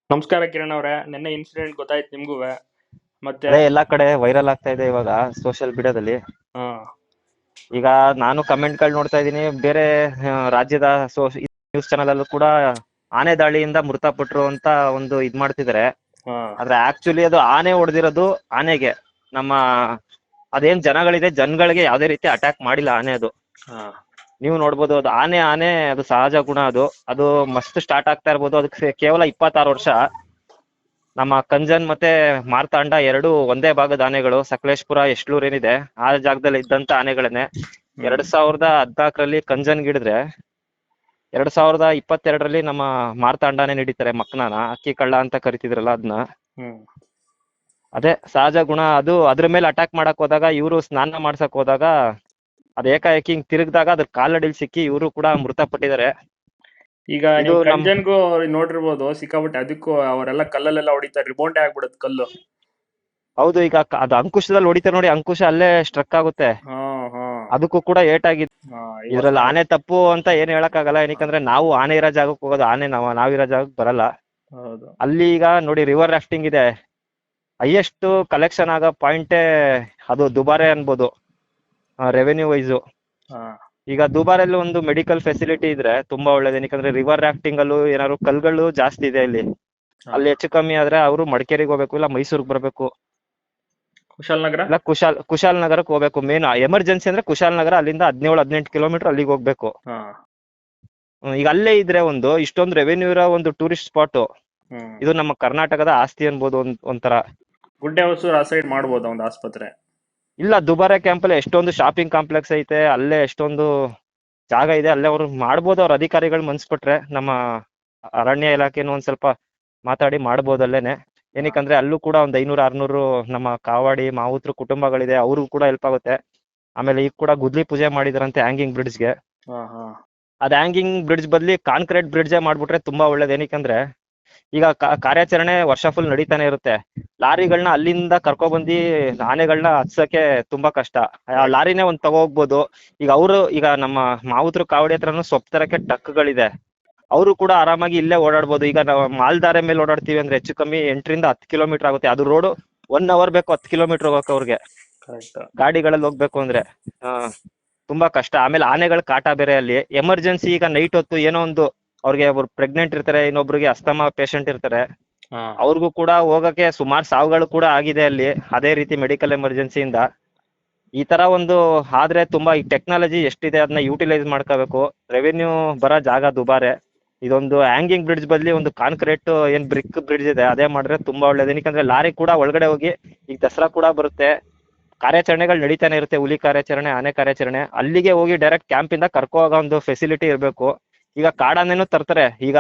ನಮಸ್ಕಾರ ಕಿರಣ್ ಅವ್ರೆ, ನಿನ್ನೆ ಇನ್ಸಿಡೆಂಟ್ ಗೊತ್ತಾಯ್ತು ನಿಮ್ಗೂ? ಮತ್ತೆ ಅದೇ ಎಲ್ಲಾ ಕಡೆ ವೈರಲ್ ಆಗ್ತಾ ಇದೆ ಇವಾಗ ಸೋಷಿಯಲ್ ಮೀಡಿಯಾದಲ್ಲಿ. ಹಾ ಈಗ ನಾನು ಕಮೆಂಟ್ಗಳು ನೋಡ್ತಾ ಇದ್ದೀನಿ, ಬೇರೆ ರಾಜ್ಯದ ನ್ಯೂಸ್ ಚಾನಲ್ ಅಲ್ಲೂ ಕೂಡ ಆನೆ ದಾಳಿಯಿಂದ ಮೃತಪಟ್ರು ಅಂತ ಒಂದು ಇದ್ ಮಾಡ್ತಿದ್ದಾರೆ. ಹಾ ಆದ್ರೆ ಆಕ್ಚುಲಿ ಅದು ಆನೆ ಹೊಡೆದಿರೋದು ಆನೆಗೆ, ನಮ್ಮ ಅದೇನ್ ಜನಗಳಿದೆ ಜನಗಳಿಗೆ ಯಾವ್ದೇ ರೀತಿ ಅಟ್ಯಾಕ್ ಮಾಡಿಲ್ಲ ಆನೆ. ಅದು ಹಾ ನೀವು ನೋಡ್ಬೋದು, ಅದು ಆನೆ ಆನೆ ಅದು ಸಹಜ ಗುಣ. ಅದು ಅದು ಮಸ್ತ್ ಸ್ಟಾರ್ಟ್ ಆಗ್ತಾ ಇರ್ಬೋದು. ಅದಕ್ಕೆ ಕೇವಲ 26 ವರ್ಷ. ನಮ್ಮ ಕಂಜನ್ ಮತ್ತೆ ಮಾರ್ತಾಂಡ ಎರಡು ಒಂದೇ ಭಾಗದ ಆನೆಗಳು. ಸಕಲೇಶ್ಪುರ ಎಷ್ಟ್ಲೂರ್ ಏನಿದೆ ಆ ಜಾಗದಲ್ಲಿ ಇದ್ದಂತ ಆನೆಗಳನ್ನೇ. ಹ್ಮ್ 2014ರಲ್ಲಿ ಕಂಜನ್ ಗಿಡಿದ್ರೆ 2022ರಲ್ಲಿ ನಮ್ಮ ಮಾರ್ತಾಂಡನೇ ಹಿಡಿತಾರೆ. ಮಕ್ನಾನ ಅಕ್ಕಿ ಕಳ್ಳ ಅಂತ ಕರಿತಿದ್ರಲ್ಲ ಅದನ್ನ. ಹ್ಮ್ ಅದೇ ಸಹಜ ಗುಣ. ಅದು ಅದ್ರ ಮೇಲೆ ಅಟ್ಯಾಕ್ ಮಾಡಕ್ ಹೋದಾಗ, ಇವರು ಸ್ನಾನ ಮಾಡ್ಸಕ್ ಹೋದಾಗ ಅದ್ ಏಕಾಏಕಿ ಹಿಂಗ್ ತಿರುಗ್ದಾಗ ಅದ್ರ ಕಾಲಡಿಲ್ ಸಿಕ್ಕಿ ಇವರು ಕೂಡ ಮೃತಪಟ್ಟಿದ್ದಾರೆ. ಈಗ ಇದು ನೀವು ನಮ್ ಕಂಜನ್ಗೂ ನೋಡಿರ್ಬೋದು, ಸಿಕ್ಕಾಬಿಟ್ಟೆ ಅದಕ್ಕೂ ಅವರೆಲ್ಲ ಕಲ್ಲಲ್ಲೆಲ್ಲ ಹೊಡಿತಾರೆ, ರಿಬೌಂಡೇ ಆಗ್ಬಿಡುತ್ತೆ ಕಲ್ಲು. ಹೌದು, ಈಗ ಅದು ಅಂಕುಶದಲ್ಲಿ ಹೊಡಿತಾರೆ ನೋಡಿ, ಅಂಕುಶ ಅಲ್ಲೇ ಸ್ಟ್ರಕ್ ಆಗುತ್ತೆ. ಹಾ ಹಾ ಅದಕ್ಕೂ ಕೂಡ ಏಟಾಗಿದೆ. ಹಾ ಇದ್ರಲ್ಲಿ ಇವತ್ತ ಆನೆ ತಪ್ಪು ಅಂತ ಏನ್ ಹೇಳಕ್ ಆಗಲ್ಲ. ಏನಕ್ಕಂದ್ರೆ ನಾವು ಆನೆ ಇರೋ ಜಾಗಕ್ಕೆ ಹೋಗೋದು, ಆನೆ ನಾವಿರೋ ಜಾಗಕ್ಕೆ ಬರಲ್ಲ. ಹೌದು. ಅಲ್ಲಿ ಈಗ ನೋಡಿ, ರಿವರ್ ರಾಫ್ಟಿಂಗ್ ಇದೆ. ಹೈಯೆಸ್ಟ್ ಕಲೆಕ್ಷನ್ ಆಗೋ ಪಾಯಿಂಟೇ ಅದು ದುಬಾರೆ ಅನ್ಬೋದು, ರೆವೆನ್ಯೂ ವೈಸು. ಹಾ ಈಗ ದುಬಾರಲ್ಲಿ ಒಂದು ಮೆಡಿಕಲ್ ಫೆಸಿಲಿಟಿ ಇದ್ರೆ ತುಂಬಾ ಒಳ್ಳೇದು. ಏನಕ್ಕಂದ್ರೆ ರಿವರ್ ರಾಫ್ಟಿಂಗ್ ಅಲ್ಲೂ ಏನಾದ್ರು ಕಲ್ಗಳು ಜಾಸ್ತಿ ಇದೆ ಇಲ್ಲಿ. ಹಾ ಅಲ್ಲಿ ಹೆಚ್ಚು ಕಮ್ಮಿ ಆದ್ರೆ ಅವರು ಮಡಿಕೇರಿಗೆ ಹೋಗ್ಬೇಕು, ಇಲ್ಲ ಮೈಸೂರಿಗೆ ಬರ್ಬೇಕು, ಕುಶಾಲನಗರ. ಇಲ್ಲ ಕುಶಾಲ್ ನಗರಕ್ಕೆ ಹೋಗ್ಬೇಕು. ಮೇನ್ ಎಮರ್ಜೆನ್ಸಿ ಅಂದ್ರೆ ಕುಶಾಲ್ ನಗರ, ಅಲ್ಲಿಂದ 17-18 ಕಿಲೋಮೀಟರ್ ಅಲ್ಲಿಗೆ ಹೋಗ್ಬೇಕು. ಹಾ ಈಗ ಅಲ್ಲೇ ಇದ್ರೆ ಒಂದು ಇಷ್ಟೊಂದು ರೆವೆನ್ಯೂ ಇರೋ ಒಂದು ಟೂರಿಸ್ಟ್ ಸ್ಪಾಟ್ ಹ್ಮ್ ಇದು. ನಮ್ಮ ಕರ್ನಾಟಕದ ಆಸ್ತಿ ಅನ್ಬೋದು ಒಂಥರ. ಗುಡ್ಡೆ ಹೊಸೂರು ಆ ಸೈಡ್ ಮಾಡ್ಬೋದಾ ಒಂದು ಆಸ್ಪತ್ರೆ? ಇಲ್ಲ, ದುಬಾರೆ ಕ್ಯಾಂಪಲ್ಲಿ ಎಷ್ಟೊಂದು ಶಾಪಿಂಗ್ ಕಾಂಪ್ಲೆಕ್ಸ್ ಐತೆ, ಅಲ್ಲೇ ಎಷ್ಟೊಂದು ಜಾಗ ಇದೆ. ಅಲ್ಲೇ ಅವ್ರು ಮಾಡ್ಬೋದು, ಅವ್ರ ಅಧಿಕಾರಿಗಳು ಮನ್ಸ್ಬಿಟ್ರೆ. ನಮ್ಮ ಅರಣ್ಯ ಇಲಾಖೆನೂ ಒಂದ್ ಸ್ವಲ್ಪ ಮಾತಾಡಿ ಮಾಡ್ಬೋದು ಅಲ್ಲೇನೆ. ಹಾ ಏನಕ್ಕಂದ್ರೆ ಅಲ್ಲೂ ಕೂಡ ಒಂದ್ 500-600 ನಮ್ಮ ಕಾವಾಡಿ ಮಾವುತರು ಕುಟುಂಬಗಳಿದೆ, ಅವ್ರಿಗೂ ಕೂಡ ಹೆಲ್ಪ್ ಆಗುತ್ತೆ. ಆಮೇಲೆ ಈಗ ಕೂಡ ಗುದ್ಲಿ ಪೂಜೆ ಮಾಡಿದ್ರಂತೆ ಹ್ಯಾಂಗಿಂಗ್ ಬ್ರಿಡ್ಜ್ಗೆ. ಹಾ ಹಾ ಅದ್ ಹ್ಯಾಂಗಿಂಗ್ ಬ್ರಿಡ್ಜ್ ಬದ್ಲಿ ಕಾಂಕ್ರೀಟ್ ಬ್ರಿಡ್ಜ್ ಮಾಡ್ಬಿಟ್ರೆ ತುಂಬಾ ಒಳ್ಳೇದು. ಏನಕ್ಕಂದ್ರೆ ಈಗ ಕಾರ್ಯಾಚರಣೆ ವರ್ಷ ಫುಲ್ ನಡೀತಾನೆ ಇರುತ್ತೆ. ಲಾರಿಗಳನ್ನ ಅಲ್ಲಿಂದ ಕರ್ಕೊಬಂದಿ ಆನೆಗಳನ್ನ ಹತ್ಸಕ್ಕೆ ತುಂಬಾ ಕಷ್ಟ. ಆ ಕರೆಕ್ಟ್. ಲಾರಿನೇ ಒಂದ್ ತಗೋಗ್ಬೋದು. ಈಗ ನಮ್ಮ ಮಾವುತರು ಕಾವಡಿ ಹತ್ರನು ಸೊಪ್ಪು ತರಕ್ಕೆ ಟ್ರಕ್ಗಳಿದೆ, ಅವರು ಕೂಡ ಆರಾಮಾಗಿ ಇಲ್ಲೇ ಓಡಾಡ್ಬೋದು. ಈಗ ನಾವು ಮಾಲ್ದಾರೆ ಮೇಲೆ ಓಡಾಡ್ತೀವಿ ಅಂದ್ರೆ ಹೆಚ್ಚು ಕಮ್ಮಿ 8-10 ಕಿಲೋಮೀಟರ್ ಆಗುತ್ತೆ. ಅದು ರೋಡ್ 1 ಅವರ್ ಬೇಕು 10 ಕಿಲೋಮೀಟರ್ ಹೋಗಕ್ಕೆ ಅವ್ರಿಗೆ, ಕರೆಕ್ಟ್. ಗಾಡಿಗಳಲ್ಲಿ ಹೋಗ್ಬೇಕು ಅಂದ್ರೆ. ಆ, ತುಂಬಾ ಕಷ್ಟ. ಆಮೇಲೆ ಆನೆಗಳ ಕಾಟ ಬೇರೆ ಅಲ್ಲಿ. ಎಮರ್ಜೆನ್ಸಿ ಈಗ ನೈಟ್ ಹೊತ್ತು ಏನೋ ಒಂದು ಅವ್ರಿಗೆ, ಒಬ್ರು ಪ್ರೆಗ್ನೆಂಟ್ ಇರ್ತಾರೆ, ಇನ್ನೊಬ್ರಿಗೆ ಅಸ್ತಮಾ ಪೇಷಂಟ್ ಇರ್ತಾರೆ, ಹಾ ಅವ್ರಿಗೂ ಕೂಡ ಹೋಗಕ್ಕೆ ಸುಮಾರು ಸಾವುಗಳು ಕೂಡ ಆಗಿದೆ ಅಲ್ಲಿ. ಅದೇ ರೀತಿ ಮೆಡಿಕಲ್ ಎಮರ್ಜೆನ್ಸಿಯಿಂದ ಈ ತರ ಒಂದು ಆದ್ರೆ ತುಂಬಾ. ಈ ಟೆಕ್ನಾಲಜಿ ಎಷ್ಟಿದೆ ಅದನ್ನ ಯೂಟಿಲೈಸ್ ಮಾಡ್ಕೋಬೇಕು. ರೆವೆನ್ಯೂ ಬರೋ ಜಾಗ ದುಬಾರೆ. ಇದೊಂದು ಹ್ಯಾಂಗಿಂಗ್ ಬ್ರಿಡ್ಜ್ ಬದಲಿ ಒಂದು ಕಾಂಕ್ರೀಟ್ ಏನ್ ಬ್ರಿಕ್ ಬ್ರಿಡ್ಜ್ ಇದೆ ಅದೇ ಮಾಡಿದ್ರೆ ತುಂಬಾ ಒಳ್ಳೇದು. ಏನಕ್ಕಂದ್ರೆ ಲಾರಿ ಕೂಡ ಒಳಗಡೆ ಹೋಗಿ, ಈಗ ದಸರಾ ಕೂಡ ಬರುತ್ತೆ, ಕಾರ್ಯಾಚರಣೆಗಳು ನಡೀತಾನೆ ಇರುತ್ತೆ, ಹುಲಿ ಕಾರ್ಯಾಚರಣೆ, ಆನೆ ಕಾರ್ಯಾಚರಣೆ, ಅಲ್ಲಿಗೆ ಹೋಗಿ ಡೈರೆಕ್ಟ್ ಕ್ಯಾಂಪ್ ಇಂದ ಕರ್ಕೋ ಹೋಗೋ ಒಂದು ಫೆಸಿಲಿಟಿ ಇರಬೇಕು. ಈಗ ಕಾಡಾನೆನೂ ತರ್ತಾರೆ. ಈಗ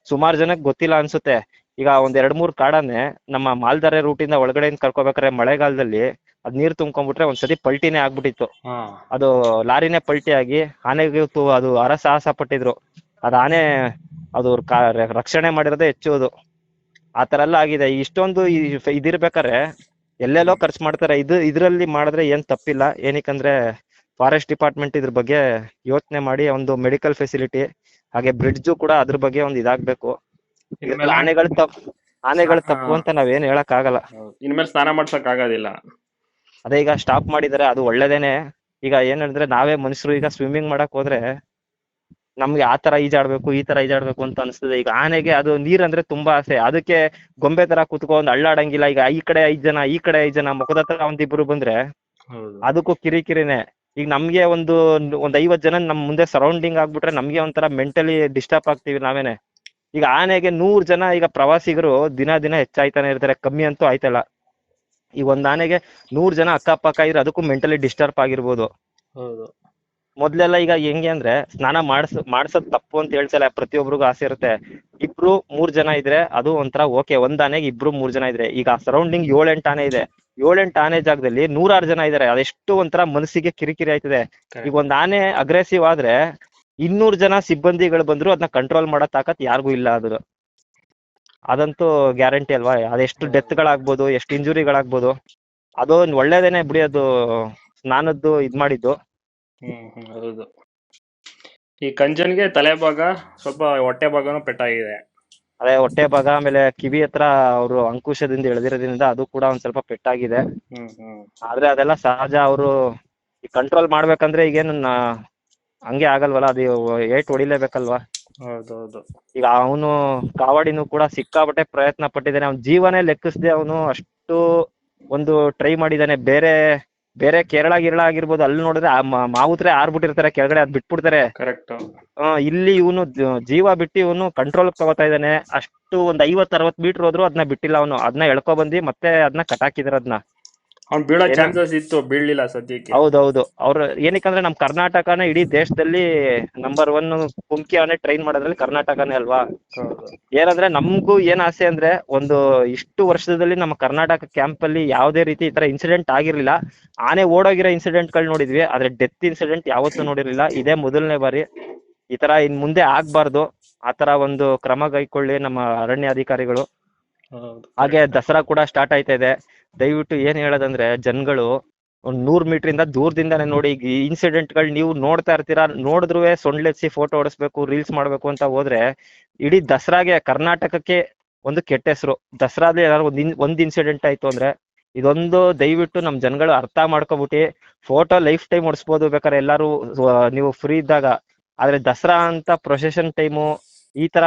ಸುಮಾರು ಜನಕ್ಕೆ ಗೊತ್ತಿಲ್ಲ ಅನ್ಸುತ್ತೆ, ಈಗ ಒಂದ್ 2-3 ಕಾಡಾನೆ ನಮ್ಮ ಮಾಲ್ದಾರೆ ರೂಟಿಂದ ಒಳಗಡೆಯಿಂದ ಕರ್ಕೋಬೇಕಾದ್ರೆ ಮಳೆಗಾಲದಲ್ಲಿ ಅದ್ ನೀರ್ ತುಂಬ್ಕೊಂಡ್ಬಿಟ್ರೆ ಒಂದ್ಸತಿ ಪಲ್ಟಿನೇ ಆಗ್ಬಿಟ್ಟಿತ್ತು. ಹಾ ಅದು ಲಾರಿನೇ ಪಲ್ಟಿ ಆಗಿ ಆನೆಗೆ ಅದು ಹರಸಾಹಸ ಪಟ್ಟಿದ್ರು. ಅದ್ ಆನೆ ಅದು ರಕ್ಷಣೆ ಮಾಡಿರೋದೇ ಹೆಚ್ಚು. ಅದು ಆ ತರ ಎಲ್ಲ ಆಗಿದೆ. ಇಷ್ಟೊಂದು ಇದಿರ್ಬೇಕಾರೆ ಎಲ್ಲೆಲ್ಲೋ ಹ್ಮ್ ಖರ್ಚು ಮಾಡ್ತಾರೆ. ಇದ್ರಲ್ಲಿ ಮಾಡಿದ್ರೆ ಏನ್ ತಪ್ಪಿಲ್ಲ. ಏನಕ್ಕಂದ್ರೆ ಫಾರೆಸ್ಟ್ ಡಿಪಾರ್ಟ್ಮೆಂಟ್ ಇದ್ರ ಬಗ್ಗೆ ಯೋಚನೆ ಮಾಡಿ ಒಂದು ಮೆಡಿಕಲ್ ಫೆಸಿಲಿಟಿ, ಹಾಗೆ ಬ್ರಿಡ್ಜು ಕೂಡ ಅದ್ರ ಬಗ್ಗೆ ಒಂದು ಇದಾಗ್ಬೇಕು. ಇದ್ರಲ್ಲಿ ಇನ್ಮೇಲೆ ಆನೆಗಳು ತಪ್ಪು ಅಂತ ನಾವೇನ್ ಹೇಳಕ್ ಆಗಲ್ಲ. ಇನ್ಮೇಲೆ ಸ್ನಾನ ಮಾಡ್ಸಕ್ ಆಗೋದಿಲ್ಲ. ಅದೇ ಈಗ ಸ್ಟಾಪ್ ಮಾಡಿದಾರೆ, ಅದು ಒಳ್ಳೇದೇನೆ. ಈಗ ಏನಂದ್ರೆ ನಾವೇ ಮನುಷ್ಯರು ಈಗ ಸ್ವಿಮ್ಮಿಂಗ್ ಮಾಡಕ್ ಹೋದ್ರೆ ನಮ್ಗೆ ಆ ತರ ಈಜಾಡ್ಬೇಕು ಈ ತರ ಈಜಾಡ್ಬೇಕು ಅಂತ ಅನ್ಸ್ತದೆ. ಈಗ ಆನೆಗೆ ಅದು ನೀರ್ ಅಂದ್ರೆ ತುಂಬಾ ಆಸೆ. ಅದಕ್ಕೆ ಗೊಂಬೆ ತರ ಕುತ್ಕೊಂಡ್ ಅಳ್ಳಾಡಂಗಿಲ್ಲ. ಈಗ ಈ ಕಡೆ 5 ಜನ, ಈ ಕಡೆ 5 ಜನ, ಮುಖದ ಹತ್ರ ಒಂದಿಬ್ರು ಬಂದ್ರೆ ಹೌದು. ಅದಕ್ಕೂ ಕಿರಿಕಿರಿನೇ. ಈಗ ನಮ್ಗೆ ಒಂದ್ 50 ಜನ ನಮ್ ಮುಂದೆ ಸರೌಂಡಿಂಗ್ ಆಗ್ಬಿಟ್ರೆ ನಮ್ಗೆ ಒಂಥರ ಮೆಂಟಲಿ ಡಿಸ್ಟರ್ಬ್ ಆಗ್ತೀವಿ ನಾವೇನೆ. ಈಗ ಆನೆಗೆ 100 ಜನ ಈಗ ಪ್ರವಾಸಿಗರು ದಿನ ದಿನ ಹೆಚ್ಚಾಯ್ತಾನೆ ಇರ್ತಾರೆ, ಕಮ್ಮಿ ಅಂತೂ ಆಯ್ತಲ್ಲ. ಈಗ ಒಂದ್ ಆನೆಗೆ 100 ಜನ ಅಕ್ಕಪಕ್ಕ ಇದ್ರೆ ಅದಕ್ಕೂ ಮೆಂಟಲಿ ಡಿಸ್ಟರ್ಬ್ ಆಗಿರ್ಬೋದು. ಹೌದು. ಮೊದ್ಲೆಲ್ಲ ಈಗ ಹೆಂಗೆ ಅಂದ್ರೆ ಸ್ನಾನ ಮಾಡ್ಸೋದ್ ತಪ್ಪು ಅಂತ ಹೇಳ್ಸಲ್ಲ, ಪ್ರತಿಯೊಬ್ರಿಗೂ ಆಸೆ ಇರುತ್ತೆ. 2-3 ಜನ ಇದ್ರೆ ಅದು ಒಂಥರ ಓಕೆ. ಒಂದ್ ಆನೆಗೆ 2-3 ಜನ ಇದ್ರೆ, ಈಗ ಸರೌಂಡಿಂಗ್ 7-8 ಆನೆ ಇದೆ, 7-8 ಆನೆ ಜಾಗದಲ್ಲಿ 106 ಜನ ಇದಾರೆ, ಅದೆಷ್ಟು ಒಂಥರ ಮನಸ್ಸಿಗೆ ಕಿರಿಕಿರಿ ಆಯ್ತದೆ. ಈಗ ಕರೆಕ್ಟ್. ಒಂದ್ ಆನೆ ಅಗ್ರೆಸಿವ್ ಆದ್ರೆ 200 ಜನ ಸಿಬ್ಬಂದಿಗಳು ಬಂದ್ರು ಅದನ್ನ ಕಂಟ್ರೋಲ್ ಮಾಡೋ ತಾಕತ್ ಯಾರಿಗೂ ಇಲ್ಲ. ಅದಂತೂ ಗ್ಯಾರಂಟಿ ಅಲ್ವಾ. ಅದೆಷ್ಟು ಹೌದು. ಡೆತ್ಗಳಾಗ್ಬೋದು, ಎಷ್ಟು ಇಂಜುರಿಗಳಾಗ್ಬೋದು. ಅದೊಂದು ಒಳ್ಳೇದೇನೆ ಬಿಡಿ, ಅದು ಸ್ನಾನದ್ದು ಮಾಡಿದ್ದು. ಹೌದು. ಈ ಕಂಜನ್ಗೆ ತಲೆ ಭಾಗ ಸ್ವಲ್ಪ, ಹೊಟ್ಟೆ ಭಾಗನೂ ಪೆಟ್ಟಾಗಿದೆ. ಅದೇ ಹೊಟ್ಟೆ ಭಾಗ ಆಮೇಲೆ ಕಿವಿ ಹತ್ರ ಅವರು ಅಂಕುಶದಿಂದ ಎಳೆದಿರೋದ್ರಿಂದ ಅದು ಕೂಡ ಒಂದ್ ಸ್ವಲ್ಪ ಪೆಟ್ಟಾಗಿದೆ. ಆದ್ರೆ ಅದೆಲ್ಲ ಸಹಜ. ಅವರು ಕಂಟ್ರೋಲ್ ಮಾಡ್ಬೇಕಂದ್ರೆ ಈಗೇನು ಹಂಗೆ ಆಗಲ್ವಲ್ಲ, ಅದು ಏಟ್ ಹೊಡಿಲೇಬೇಕಲ್ವಾ. ಹೌದೌದು. ಈಗ ಅವನು ಕಾವಡಿನೂ ಕೂಡ ಸಿಕ್ಕಾಪಟ್ಟೆ ಪ್ರಯತ್ನ ಪಟ್ಟಿದ್ದಾನೆ. ಅವ್ನ ಜೀವನೇ ಲೆಕ್ಕಿಸದೆ ಅವನು ಅಷ್ಟು ಒಂದು ಟ್ರೈ ಮಾಡಿದ್ದಾನೆ. ಬೇರೆ ಬೇರೆ ಕೇರಳ ಗಿರಳ ಆಗಿರ್ಬೋದು, ಅಲ್ಲಿ ನೋಡಿದ್ರೆ ಮಾವುತ್ರೆ ಆರ್ಬಿಟ್ಟಿರ್ತಾರೆ ಕೆಳಗಡೆ, ಅದ್ ಬಿಟ್ಬಿಡ್ತಾರೆ. ಕರೆಕ್ಟ್. ಇಲ್ಲಿ ಇವನು ಜೀವ ಬಿಟ್ಟು ಇವನು ಕಂಟ್ರೋಲ್ ತಗೋತಾ ಇದ್ದಾನೆ. ಅಷ್ಟು ಒಂದ್ 50-60 ಮೀಟರ್ ಹೋದ್ರು ಅದನ್ನ ಬಿಟ್ಟಿಲ್ಲ ಅವನು. ಅದನ್ನ ಎಳ್ಕೊ ಬಂದು ಮತ್ತೆ ಅದನ್ನ ಕಟಾಕಿದಾರೆ. ಅದನ್ನ ಅವ್ನು ಬೀಳೋ ಚಾನ್ಸಸ್ ಇತ್ತು, ಬೀಳಲಿಲ್ಲ ಸದ್ಯಕ್ಕೆ. ಹೌದೌದು. ಅವ್ರು ಏನಕ್ಕಂದ್ರೆ ನಮ್ ಕರ್ನಾಟಕನ ಇಡೀ ದೇಶದಲ್ಲಿ ನಂಬರ್ 1 ಕುಮ್ಕಿ ಅವನೇ ಟ್ರೈನ್ ಮಾಡೋದ್ರಲ್ಲಿ ಕರ್ನಾಟಕನೇ ಅಲ್ವಾ. ಏನಂದ್ರೆ ನಮ್ಗೂ ಏನ್ ಆಸೆ ಅಂದ್ರೆ, ಒಂದು ಇಷ್ಟು ವರ್ಷದಲ್ಲಿ ನಮ್ಮ ಕರ್ನಾಟಕ ಕ್ಯಾಂಪ್ ಅಲ್ಲಿ ಯಾವುದೇ ರೀತಿ ಈ ತರ ಇನ್ಸಿಡೆಂಟ್ ಆಗಿರ್ಲಿಲ್ಲ. ಆನೆ ಓಡೋಗಿರೋ ಇನ್ಸಿಡೆಂಟ್ ಗಳು ನೋಡಿದ್ವಿ, ಆದ್ರೆ ಡೆತ್ ಇನ್ಸಿಡೆಂಟ್ ಯಾವತ್ತೂ ನೋಡಿರ್ಲಿಲ್ಲ. ಇದೇ ಮೊದಲನೇ ಬಾರಿ. ಈ ತರ ಇನ್ ಮುಂದೆ ಆಗ್ಬಾರ್ದು. ಆತರ ಒಂದು ಕ್ರಮ ಕೈಗೊಳ್ಳಿ ನಮ್ಮ ಅರಣ್ಯ ಅಧಿಕಾರಿಗಳು. ಹಾಗೆ ದಸರಾ ಕೂಡ ಸ್ಟಾರ್ಟ್ ಆಯ್ತಾ ಇದೆ. ದಯವಿಟ್ಟು ಏನ್ ಹೇಳೋದಂದ್ರೆ, ಜನಗಳು ಒಂದ್ 100 ಮೀಟರ್ ದೂರದಿಂದಾನೆ ನೋಡಿ. ಈ ಇನ್ಸಿಡೆಂಟ್ ಗಳು ನೀವು ನೋಡ್ತಾ ಇರ್ತೀರಾ, ನೋಡಿದ್ರು ಸೊಂಡ್ಲೆತ್ಸಿ ಫೋಟೋ ಹೊಡಿಸ್ಬೇಕು, ರೀಲ್ಸ್ ಮಾಡ್ಬೇಕು ಅಂತ ಹೋದ್ರೆ ಇಡೀ ದಸರಾಗೆ ಕರ್ನಾಟಕಕ್ಕೆ ಒಂದು ಕೆಟ್ಟ ಹೆಸರು. ದಸರಾದಲ್ಲಿ ಏನಾದ್ರು ಒಂದ್ ಇನ್ಸಿಡೆಂಟ್ ಆಯ್ತು ಅಂದ್ರೆ, ಇದೊಂದು ದಯವಿಟ್ಟು ನಮ್ ಜನಗಳು ಅರ್ಥ ಮಾಡ್ಕೊಬಿಟ್ಟು ಫೋಟೋ ಲೈಫ್ ಟೈಮ್ ಹೊಡಿಸ್ಬೋದು ಬೇಕಾದ್ರೆ ಎಲ್ಲಾರು ನೀವು ಫ್ರೀ ಇದ್ದಾಗ. ಆದ್ರೆ ದಸರಾ ಅಂತ ಪ್ರೊಸೆಷನ್ ಟೈಮು ಈ ತರ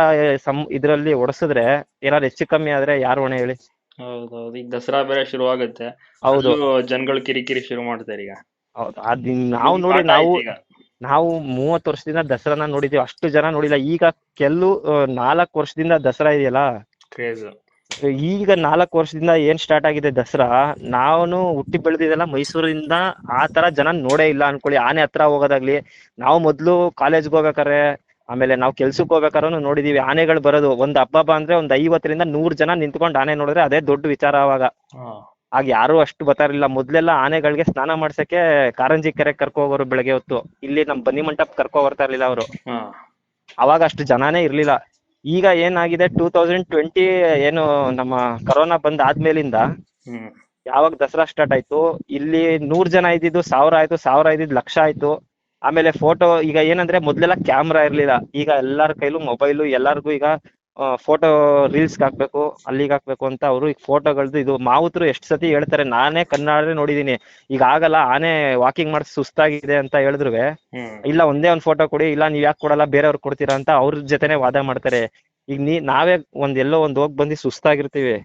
ಇದ್ರಲ್ಲಿ ಹೊಡ್ಸಿದ್ರೆ ಏನಾದ್ರು ಹೆಚ್ಚು ಕಮ್ಮಿ ಆದ್ರೆ ಯಾರು ಹೊಣೆ ಹೇಳಿ? ಹೌದೌದು. ಈಗ ದಸರಾ ಬೇರೆ ಶುರು ಆಗುತ್ತೆ. ಹೌದು, ಜನಗಳು ಕಿರಿಕಿರಿ ಶುರು ಮಾಡ್ತಾರೆ ಈಗ. ಹೌದು. ಅದ್ ನಾವು ನೋಡಿ, ನಾವು 30 ವರ್ಷದಿಂದ ದಸರಾನ ನೋಡಿದೀವಿ, ಅಷ್ಟು ಜನ ನೋಡಿಲ್ಲ. ಈಗ ಕೆಲವು 4 ವರ್ಷದಿಂದ ದಸರಾ ಇದೆಯಲ್ಲ ಕ್ರೇಜ್. ಈಗ 4 ವರ್ಷದಿಂದ ಏನ್ ಸ್ಟಾರ್ಟ್ ಆಗಿದೆ ದಸರಾ. ನಾನು ಹುಟ್ಟಿ ಬೆಳೆದಿದ್ದೆಲ್ಲ ಮೈಸೂರಿಂದ, ಆ ತರ ಜನ ನೋಡೇ ಇಲ್ಲ ಅನ್ಕೊಳ್ಳಿ. ಆನೆ ಹತ್ರ ಹೋಗೋದಾಗ್ಲಿ, ನಾವು ಮೊದ್ಲು ಕಾಲೇಜ್ಗೆ ಹೋಗ್ಬೇಕಾರೆ ಆಮೇಲೆ ನಾವು ಕೆಲ್ಸಕ್ಕೆ ಹೋಗ್ಬೇಕಾದ್ರೂ ನೋಡಿದೀವಿ ಆನೆಗಳು ಬರೋದು. ಒಂದ್ ಹಬ್ಬ ಅಂದ್ರೆ ಒಂದ್ 50ರಿಂದ 100 ಜನ ನಿಂತ್ಕೊಂಡು ಆನೆ ನೋಡಿದ್ರೆ ಅದೇ ದೊಡ್ಡ ವಿಚಾರ ಅವಾಗ. ಆಗ ಯಾರು ಅಷ್ಟು ಬರ್ತಾರಿಲ್ಲ. ಮೊದ್ಲೆಲ್ಲ ಆನೆಗಳಿಗೆ ಸ್ನಾನ ಮಾಡ್ಸಕ್ಕೆ ಕಾರಂಜಿ ಕೆರೆ ಕರ್ಕೊ ಹೋಗೋರು ಬೆಳಗ್ಗೆ ಹೊತ್ತು. ಇಲ್ಲಿ ನಮ್ ಬನ್ನಿ ಮಂಟಪ ಕರ್ಕೊ ಬರ್ತಾ ಇರ್ಲಿಲ್ಲ ಅವರು. ಅವಾಗ ಅಷ್ಟು ಜನಾನೇ ಇರ್ಲಿಲ್ಲ. ಈಗ ಏನಾಗಿದೆ, 2020 ಏನು ನಮ್ಮ ಕರೋನಾ ಬಂದ್ ಆದ್ಮೇಲಿಂದ ಯಾವಾಗ ದಸರಾ ಸ್ಟಾರ್ಟ್ ಆಯ್ತು, ಇಲ್ಲಿ 100 ಜನ ಇದ್ದಿದ್ದು 1000 ಆಯ್ತು, 1000 ಇದ್ದಿದ್ದು 1,00,000 ಆಯ್ತು. ಆಮೇಲೆ ಫೋಟೋ ಈಗ ಏನಂದ್ರೆ, ಮೊದ್ಲೆಲ್ಲ ಕ್ಯಾಮ್ರಾ ಇರ್ಲಿಲ್ಲ, ಈಗ ಎಲ್ಲಾರ ಕೈಲೂ ಮೊಬೈಲು. ಎಲ್ಲಾರ್ಗು ಈಗ ಫೋಟೋ ರೀಲ್ಸ್ ಹಾಕ್ಬೇಕು, ಅಲ್ಲಿಗೆ ಹಾಕ್ಬೇಕು ಅಂತ ಅವರು ಈಗ ಫೋಟೋಗಳ್ದು ಇದು ಮಾವುತರು ಎಷ್ಟು ಸತಿ ಹೇಳ್ತಾರೆ. ನಾನೇ ಕನ್ನಡ ನೋಡಿದೀನಿ. ಈಗ ಆಗಲ್ಲ, ಆನೆ ವಾಕಿಂಗ್ ಮಾಡಿ ಸುಸ್ತಾಗಿದೆ ಅಂತ ಹೇಳಿದ್ರು ಇಲ್ಲ ಒಂದೇ ಒಂದ್ ಫೋಟೋ ಕೊಡಿ, ಇಲ್ಲ ನೀವ್ ಯಾಕೆ ಕೊಡಲ್ಲ ಬೇರೆಯವ್ರು ಕೊಡ್ತೀರಾ ಅಂತ ಅವ್ರ ಜೊತೆನೆ ವಾದ ಮಾಡ್ತಾರೆ. ಈಗ ನಾವೇ ಎಲ್ಲೋ ಹೋಗ್ ಬಂದು ಸುಸ್ತಾಗಿರ್ತೀವಿ,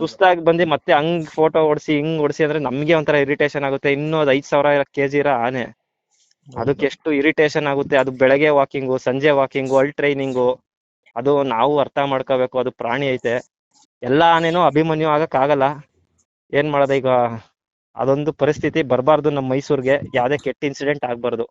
ಸುಸ್ತಾಗಿ ಬಂದು ಮತ್ತೆ ಹಂಗ್ ಫೋಟೋ ಹೊಡ್ಸಿ ಹಿಂಗ್ ಹೊಡ್ಸಿ ಅಂದ್ರೆ ನಮ್ಗೆ ಒಂಥರ ಇರಿಟೇಷನ್ ಆಗುತ್ತೆ. ಇನ್ನೂ 5,000 kg ಇರೋ ಆನೆ, ಅದಕ್ಕೆ ಎಷ್ಟು ಇರಿಟೇಷನ್ ಆಗುತ್ತೆ. ಅದು ಬೆಳಗ್ಗೆ ವಾಕಿಂಗು, ಸಂಜೆ ವಾಕಿಂಗು, ಅಲ್ಲಿ ಟ್ರೈನಿಂಗು. ಅದು ನಾವು ಅರ್ಥ ಮಾಡ್ಕೋಬೇಕು, ಅದು ಪ್ರಾಣಿ ಐತೆ. ಎಲ್ಲಾ ಆನೆನೂ ಅಭಿಮನ್ಯು ಆಗಕ್ ಆಗಲ್ಲ. ಏನ್ ಮಾಡೋದ ಈಗ? ಅದೊಂದು ಪರಿಸ್ಥಿತಿ ಬರಬಾರ್ದು ನಮ್ಮ ಮೈಸೂರ್ಗೆ, ಯಾವ್ದೇ ಕೆಟ್ಟ ಇನ್ಸಿಡೆಂಟ್ ಆಗ್ಬಾರ್ದು.